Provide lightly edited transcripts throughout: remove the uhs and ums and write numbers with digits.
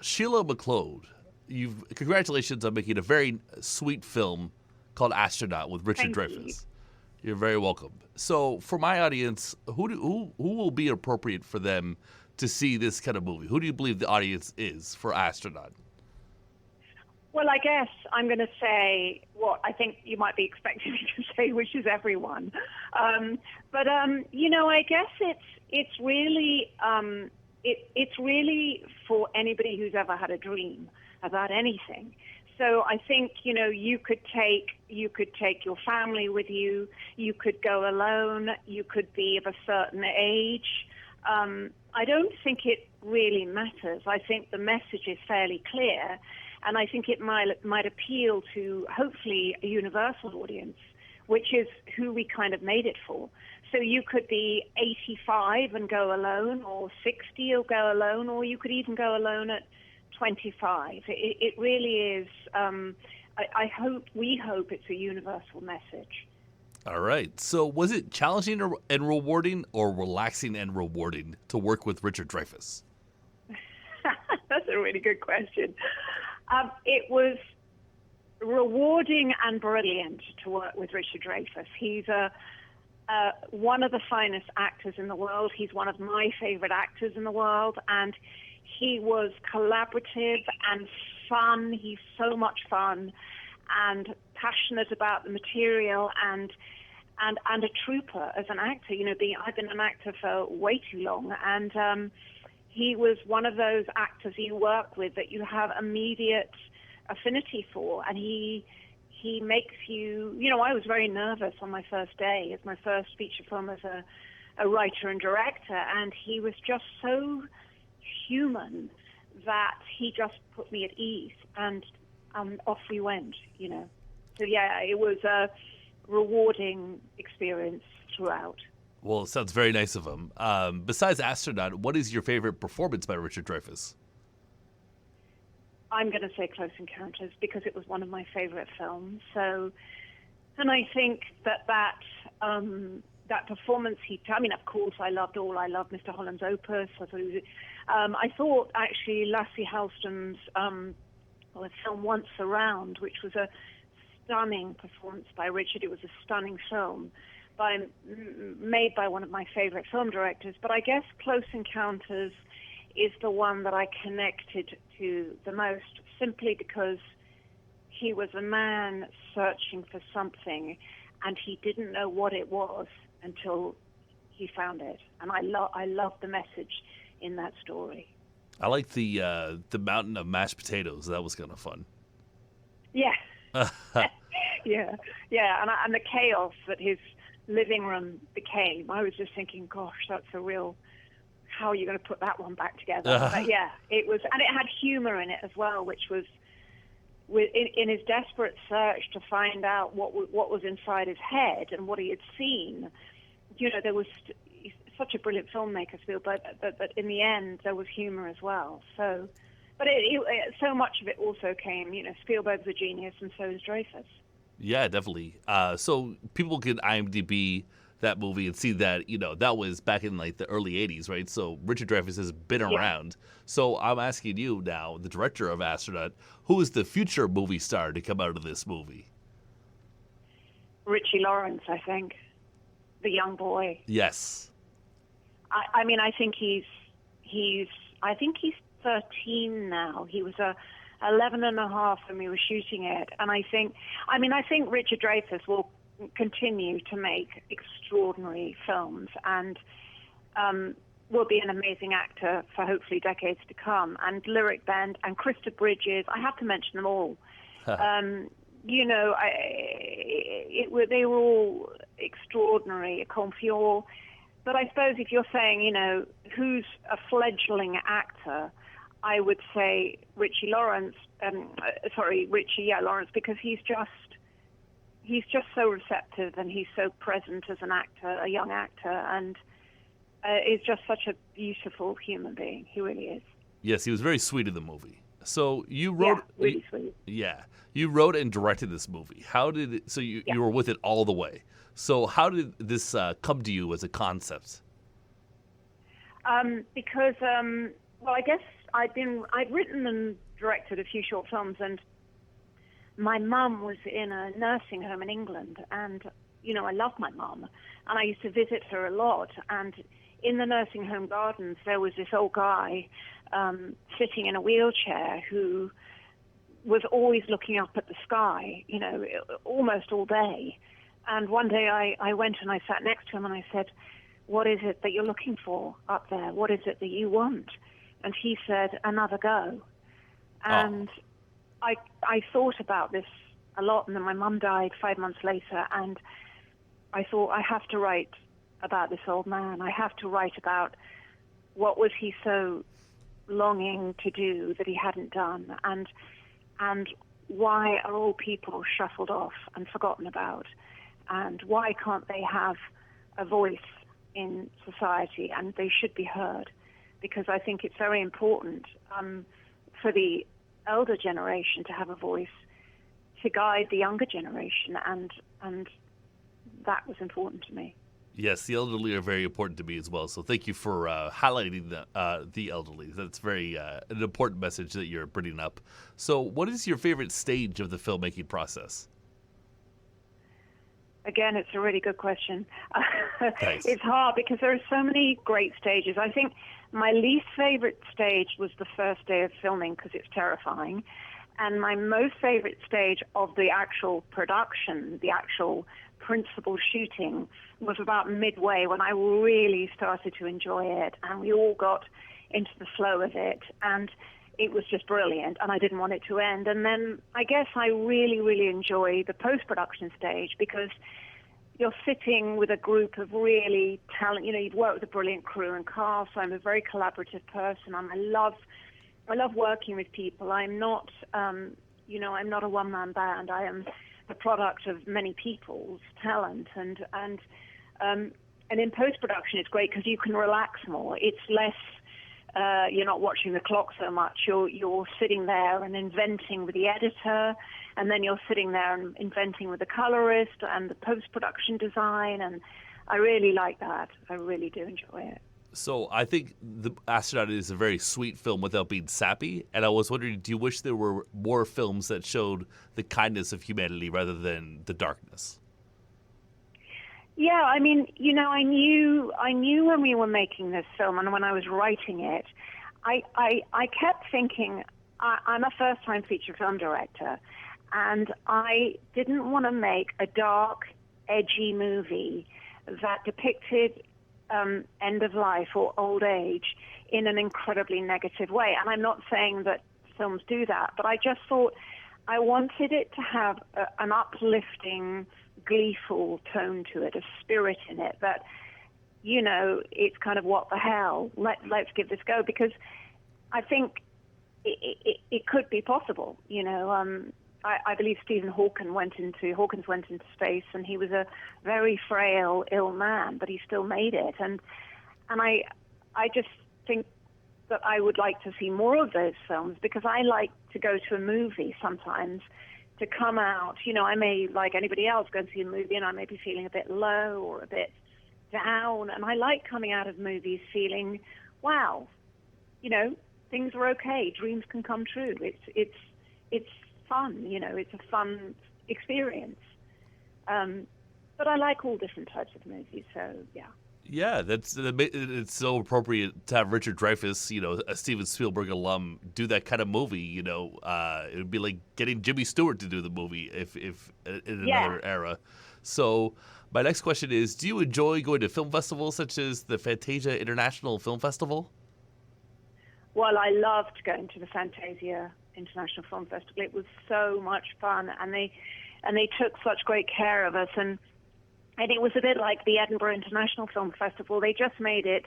Shelagh McLeod, congratulations on making a very sweet film called Astronaut with Richard Thank you. Dreyfuss. You're very welcome. So, for my audience, who will be appropriate for them to see this kind of movie? Who do you believe the audience is for Astronaut? Well, I guess I'm going to say what I think you might be expecting me to say, which is everyone. But I guess it's really it's really for anybody who's ever had a dream about anything. So I think you could take your family with you. You could go alone. You could be of a certain age. I don't think it really matters. I think the message is fairly clear. And I think it might appeal to, hopefully, a universal audience, which is who we kind of made it for. So you could be 85 and go alone, or 60 or go alone, or you could even go alone at 25. It really is, we hope it's a universal message. All right. So was it challenging and rewarding, or relaxing and rewarding to work with Richard Dreyfuss? That's a really good question. It was rewarding and brilliant to work with Richard Dreyfuss. He's one of the finest actors in the world. He's one of my favorite actors in the world, and he was collaborative and fun. He's so much fun and passionate about the material and a trooper as an actor. I've been an actor for way too long, and he was one of those actors you work with that you have immediate affinity for, and he makes you. I was very nervous on my first day. It's my first feature film as a writer and director, and he was just so human that he just put me at ease, and off we went. So yeah, it was a rewarding experience throughout. Well, it sounds very nice of him. Besides Astronaut, what is your favorite performance by Richard Dreyfuss? I'm going to say Close Encounters because it was one of my favorite films. So, and I think that performance of course, I loved Mr. Holland's Opus. I thought actually Lasse Hallström's film Once Around, which was a stunning performance by Richard. It was a stunning film. Made by one of my favorite film directors, but I guess Close Encounters is the one that I connected to the most, simply because he was a man searching for something, and he didn't know what it was until he found it. And I love the message in that story. I like the mountain of mashed potatoes. That was kind of fun. Yeah, yeah, and the chaos that his living room became. I was just thinking, gosh, that's a real, how are you going to put that one back together? But yeah, it was, and it had humor in it as well, which was in his desperate search to find out what was inside his head and what he had seen. There was he's such a brilliant filmmaker, Spielberg, but in the end there was humor as well. So, but so much of it also came, Spielberg's a genius, and so is Dreyfuss. Yeah, definitely. So people can IMDb that movie and see that, that was back in like the early 80s, right? So Richard Dreyfuss has been around. So I'm asking you now, the director of Astronaut, who is the future movie star to come out of this movie? Richie Lawrence, I think. The young boy. Yes. I think he's 13 now. He was 11 and a half when we were shooting it. And I think Richard Dreyfuss will continue to make extraordinary films and will be an amazing actor for hopefully decades to come. And Lyric Bend and Krista Bridges, I have to mention them all. They were all extraordinary, Confior. But I suppose if you're saying, who's a fledgling actor, I would say Richie Lawrence, Lawrence, because he's just so receptive and he's so present as an actor, a young actor, and is just such a beautiful human being. He really is. Yes, he was very sweet in the movie. So you wrote, really sweet. Yeah, you wrote and directed this movie. How did it? So you were with it all the way. So how did this come to you as a concept? Because I guess I'd written and directed a few short films, and my mum was in a nursing home in England, and I love my mum, and I used to visit her a lot. And in the nursing home gardens, there was this old guy sitting in a wheelchair who was always looking up at the sky, almost all day. And one day I went and I sat next to him and I said, "What is it that you're looking for up there? What is it that you want?" And he said, "Another go." And I thought about this a lot, and then my mum died 5 months later, and I thought, I have to write about this old man. I have to write about what was he so longing to do that he hadn't done, and why are all people shuffled off and forgotten about, and why can't they have a voice in society, and they should be heard, because I think it's very important for the elder generation to have a voice to guide the younger generation, and that was important to me. Yes, the elderly are very important to me as well. So thank you for highlighting the elderly. That's very an important message that you're bringing up. So what is your favorite stage of the filmmaking process? Again, it's a really good question. Thanks. It's hard because there are so many great stages. I think my least favorite stage was the first day of filming because it's terrifying. And my most favorite stage of the actual production, the actual principal shooting, was about midway when I really started to enjoy it, and we all got into the flow of it, and it was just brilliant, and I didn't want it to end. And then I guess I really, really enjoy the post-production stage because you're sitting with a group of really talent. You've worked with a brilliant crew and cast, so I'm a very collaborative person, and I love working with people. I'm not, I'm not a one-man band. I am the product of many people's talent, and in post-production it's great because you can relax more. It's less, you're not watching the clock so much. You're sitting there and inventing with the editor, and then you're sitting there and inventing with the colorist and the post-production design, and I really like that. I really do enjoy it. So I think The Astronaut is a very sweet film without being sappy, and I was wondering, do you wish there were more films that showed the kindness of humanity rather than the darkness? Yeah, I mean, I knew when we were making this film and when I was writing it, I kept thinking, I'm a first-time feature film director, and I didn't want to make a dark, edgy movie that depicted end of life or old age in an incredibly negative way. And I'm not saying that films do that, but I just thought I wanted it to have an uplifting, gleeful tone to it, a spirit in it that, it's kind of what the hell, let's give this go, because I think it could be possible. I believe Stephen Hawkins went into space, and he was a very frail, ill man, but he still made it. And I just think that I would like to see more of those films, because I like to go to a movie sometimes to come out. I may, like anybody else, go and see a movie and I may be feeling a bit low or a bit down, and I like coming out of movies feeling, wow, things are okay, dreams can come true. It's fun, it's a fun experience. But I like all different types of movies, so yeah. Yeah, it's so appropriate to have Richard Dreyfuss, a Steven Spielberg alum, do that kind of movie. It would be like getting Jimmy Stewart to do the movie if in another era. So my next question is, do you enjoy going to film festivals such as the Fantasia International Film Festival? Well, I loved going to the Fantasia International Film Festival. It was so much fun, and they took such great care of us, and it was a bit like the Edinburgh International Film Festival. They just made it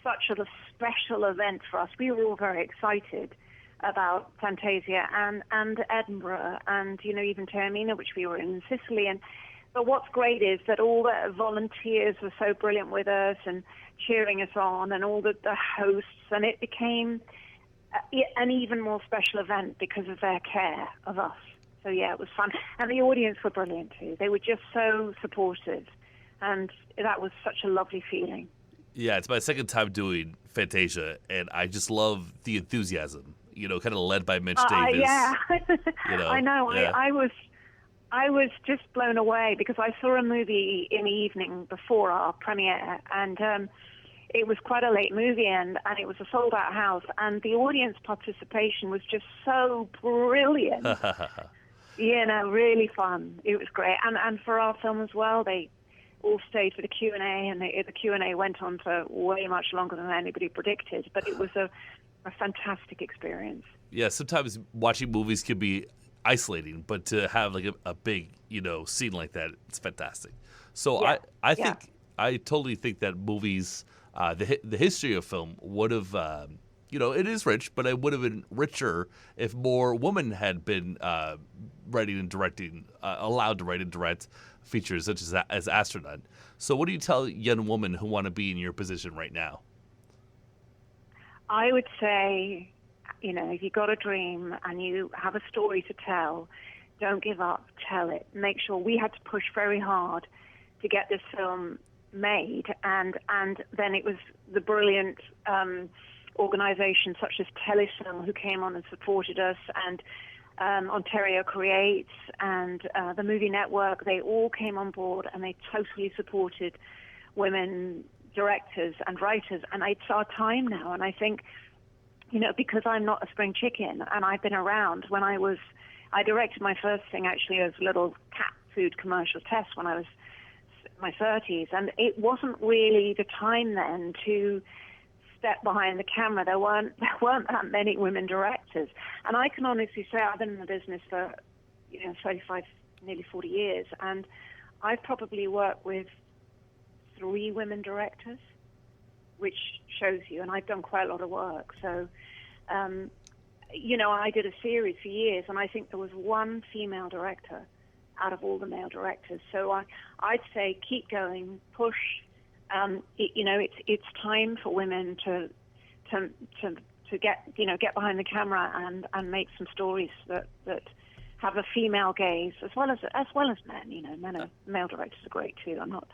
such a special event for us. We were all very excited about Fantasia and Edinburgh, and even Taormina, which we were in Sicily. But what's great is that all the volunteers were so brilliant with us and cheering us on, and all the hosts, and it became an even more special event because of their care of us. So yeah, it was fun. And the audience were brilliant too. They were just so supportive, and that was such a lovely feeling. Yeah, it's my second time doing Fantasia, and I just love the enthusiasm. Kind of led by Mitch Davis. Yeah, I know. Yeah. I was just blown away because I saw a movie in the evening before our premiere, and it was quite a late movie, and it was a sold-out house, and the audience participation was just so brilliant. Really fun. It was great, and for our film as well, they all stayed for the Q&A, and the Q&A went on for way much longer than anybody predicted, but it was a fantastic experience. Yeah, sometimes watching movies can be isolating, but to have like a big, scene like that, it's fantastic. So Yeah. I totally think that movies, the history of film would have, it is rich, but it would have been richer if more women had been writing and directing, allowed to write and direct features such as Astronaut. So what do you tell young women who want to be in your position right now? I would say, if you got a dream and you have a story to tell, don't give up, tell it. Make sure. We had to push very hard to get this film made, and then it was the brilliant organizations such as Telefilm who came on and supported us, and Ontario Creates and the Movie Network. They all came on board and they totally supported women directors and writers, and it's our time now. And I think, because I'm not a spring chicken and I've been around, I directed my first thing actually as a little cat food commercial test when I was in my 30s, and it wasn't really the time then to step behind the camera. There weren't that many women directors, and I can honestly say I've been in the business for 35, nearly 40 years, and I've probably worked with 3 women directors, which shows you, and I've done quite a lot of work. So, I did a series for years, and I think there was 1 female director out of all the male directors. So I'd say keep going, push. It's time for women to get behind the camera and make some stories that have a female gaze as well as men. Male directors are great too. I'm not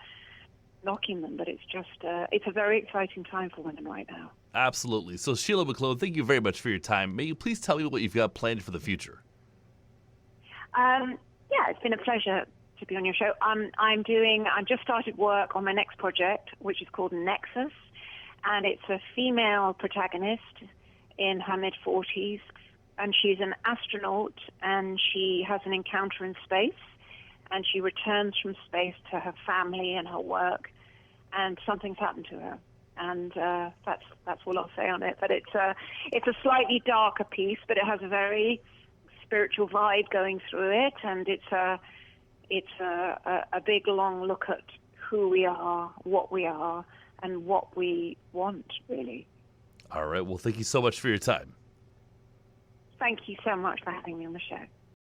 knocking them, but it's just it's a very exciting time for women right now. Absolutely. So Shelagh McLeod, thank you very much for your time. May you please tell me what you've got planned for the future? Yeah, it's been a pleasure to be on your show. I've just started work on my next project, which is called Nexus, and it's a female protagonist in her mid-40s, and she's an astronaut, and she has an encounter in space, and she returns from space to her family and her work, and something's happened to her. And that's all I'll say on it. But it's a slightly darker piece, but it has a very spiritual vibe going through it, and it's a big long look at who we are, and what we want, really. All right. Well, thank you so much for your time. Thank you so much for having me on the show.